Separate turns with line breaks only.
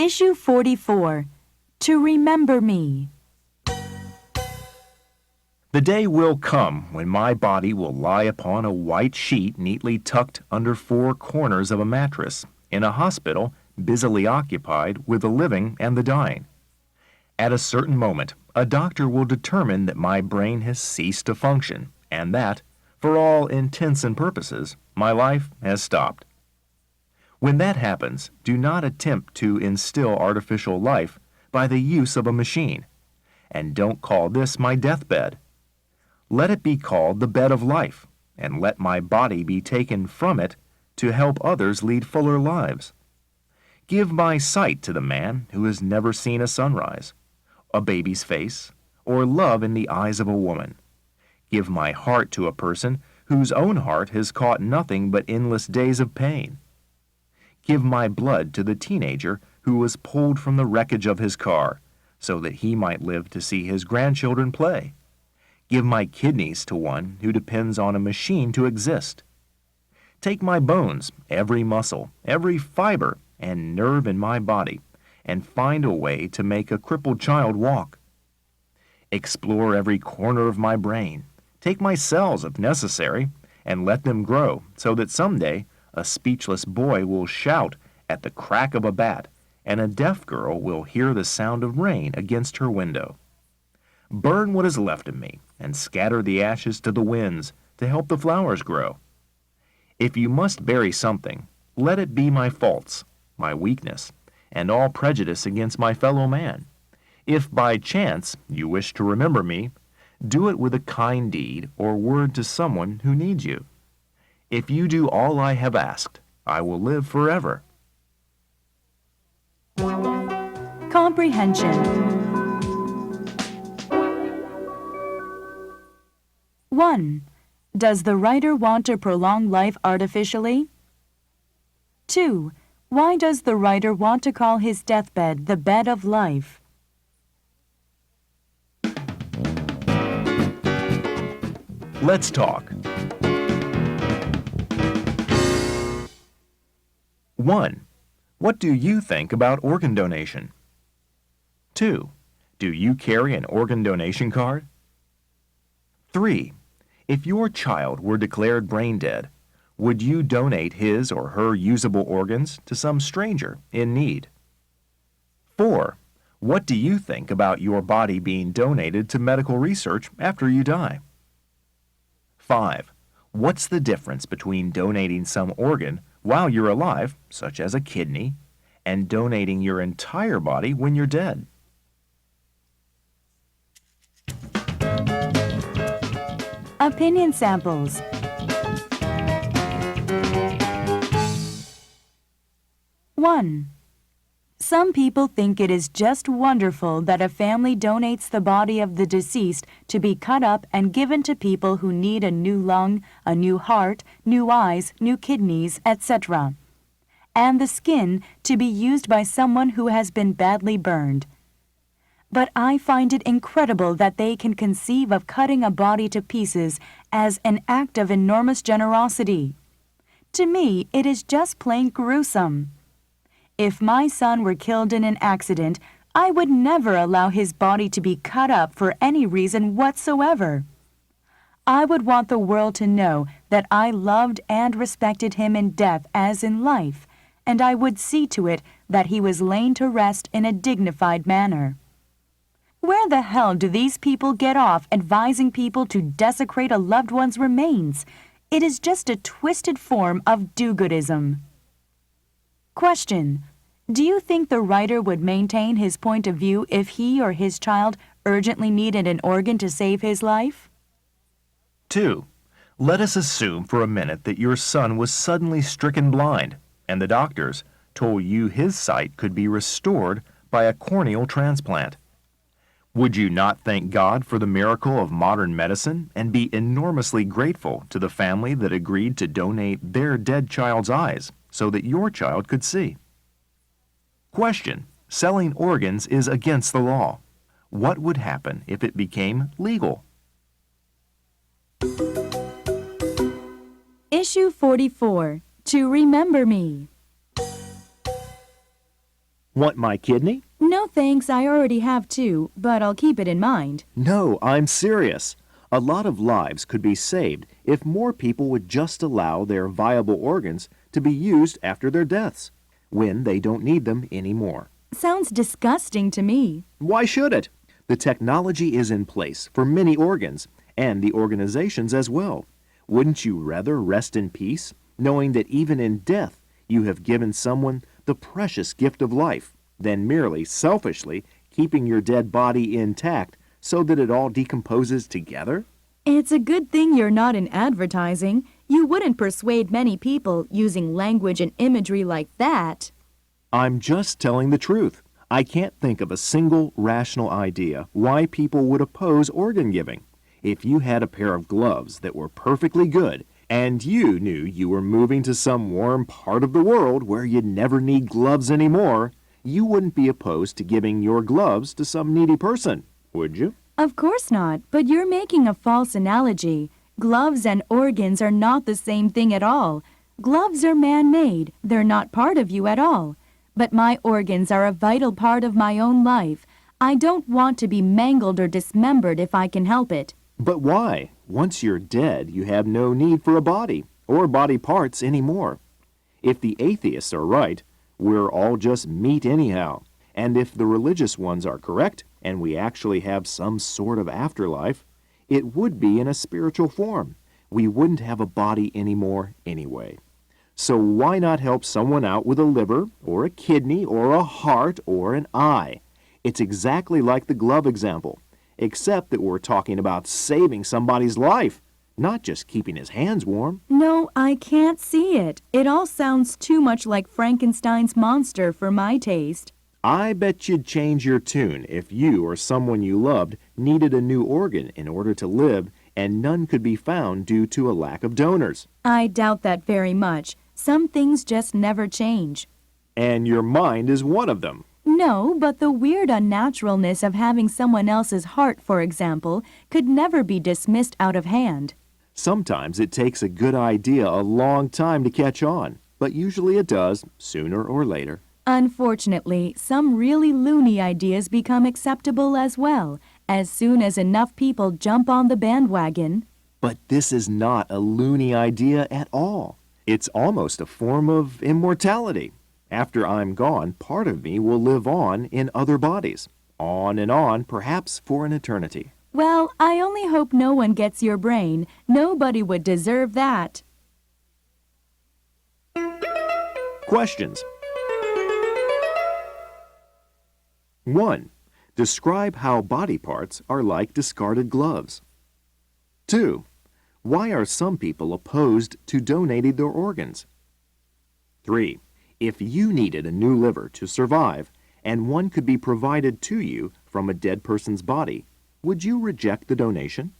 Issue 44. To remember me.
The day will come when my body will lie upon a white sheet neatly tucked under four corners of a mattress in a hospital busily occupied with the living and the dying. At a certain moment, a doctor will determine that my brain has ceased to function and that, for all intents and purposes, my life has stopped. When that happens, do not attempt to instill artificial life by the use of a machine, and don't call this my deathbed. Let it be called the bed of life, and let my body be taken from it to help others lead fuller lives. Give my sight to the man who has never seen a sunrise, a baby's face, or love in the eyes of a woman. Give my heart to a person whose own heart has caught nothing but endless days of pain. Give my blood to the teenager who was pulled from the wreckage of his car so that he might live to see his grandchildren play. Give my kidneys to one who depends on a machine to exist. Take my bones, every muscle, every fiber and nerve in my body, and find a way to make a crippled child walk. Explore every corner of my brain. Take my cells if necessary, and let them grow so that someday a speechless boy will shout at the crack of a bat, and a deaf girl will hear the sound of rain against her window. Burn what is left of me, and scatter the ashes to the winds to help the flowers grow. If you must bury something, let it be my faults, my weakness, and all prejudice against my fellow man. If by chance you wish to remember me, do it with a kind deed or word to someone who needs you. If you do all I have asked, I will live forever.
Comprehension. 1. Does the writer want to prolong life artificially? 2. Why does the writer want to call his deathbed the bed of life?
Let's talk. 1. What do you think about organ donation? 2. Do you carry an organ donation card? 3. If your child were declared brain dead, would you donate his or her usable organs to some stranger in need? 4. What do you think about your body being donated to medical research after you die? 5. What's the difference between donating some organ while you're alive, such as a kidney, and donating your entire body when you're dead?
Opinion samples. 1. Some people think it is just wonderful that a family donates the body of the deceased to be cut up and given to people who need a new lung, a new heart, new eyes, new kidneys, etc., and the skin to be used by someone who has been badly burned. But I find it incredible that they can conceive of cutting a body to pieces as an act of enormous generosity. To me, it is just plain gruesome. If my son were killed in an accident, I would never allow his body to be cut up for any reason whatsoever. I would want the world to know that I loved and respected him in death as in life, and I would see to it that he was laid to rest in a dignified manner. Where the hell do these people get off advising people to desecrate a loved one's remains? It is just a twisted form of do-goodism. Question. Do you think the writer would maintain his point of view if he or his child urgently needed an organ to save his life?
2. Let us assume for a minute that your son was suddenly stricken blind, and the doctors told you his sight could be restored by a corneal transplant. Would you not thank God for the miracle of modern medicine and be enormously grateful to the family that agreed to donate their dead child's eyes so that your child could see? Question. Selling organs is against the law. What would happen if it became legal?
Issue 44. To remember me.
Want my kidney?
No thanks, I already have two, but I'll keep it in mind.
No, I'm serious. A lot of lives could be saved if more people would just allow their viable organs to be used after their deaths, when they don't need them anymore.
Sounds disgusting to me.
Why should it? The technology is in place for many organs, and the organizations as well. Wouldn't you rather rest in peace, knowing that even in death you have given someone the precious gift of life, than merely selfishly keeping your dead body intact so that it all decomposes together?
It's a good thing you're not in advertising. You wouldn't persuade many people using language and imagery like that.
I'm just telling the truth. I can't think of a single rational idea why people would oppose organ giving. If you had a pair of gloves that were perfectly good, and you knew you were moving to some warm part of the world where you'd never need gloves anymore, you wouldn't be opposed to giving your gloves to some needy person, would you?
Of course not, but you're making a false analogy. Gloves and organs are not the same thing at all. Gloves are man-made. They're not part of you at all. But my organs are a vital part of my own life. I don't want to be mangled or dismembered if I can help it.
But why? Once you're dead, you have no need for a body or body parts anymore. If the atheists are right, we're all just meat anyhow. And if the religious ones are correct, and we actually have some sort of afterlife, it would be in a spiritual form. We wouldn't have a body anymore anyway. So why not help someone out with a liver, or a kidney, or a heart, or an eye? It's exactly like the glove example, except that we're talking about saving somebody's life, not just keeping his hands warm.
No, I can't see it. It all sounds too much like Frankenstein's monster for my taste.
I bet you'd change your tune if you or someone you loved needed a new organ in order to live and none could be found due to a lack of donors.
I doubt that very much. Some things just never change.
And your mind is one of them.
No, but the weird unnaturalness of having someone else's heart, for example, could never be dismissed out of hand.
Sometimes it takes a good idea a long time to catch on, but usually it does, sooner or later.
Unfortunately, some really loony ideas become acceptable as well, as soon as enough people jump on the bandwagon.
But this is not a loony idea at all. It's almost a form of immortality. After I'm gone, part of me will live on in other bodies. On and on, perhaps for an eternity.
Well, I only hope no one gets your brain. Nobody would deserve that.
Questions. 1. Describe how body parts are like discarded gloves. 2. Why are some people opposed to donating their organs? 3. If you needed a new liver to survive and one could be provided to you from a dead person's body, would you reject the donation?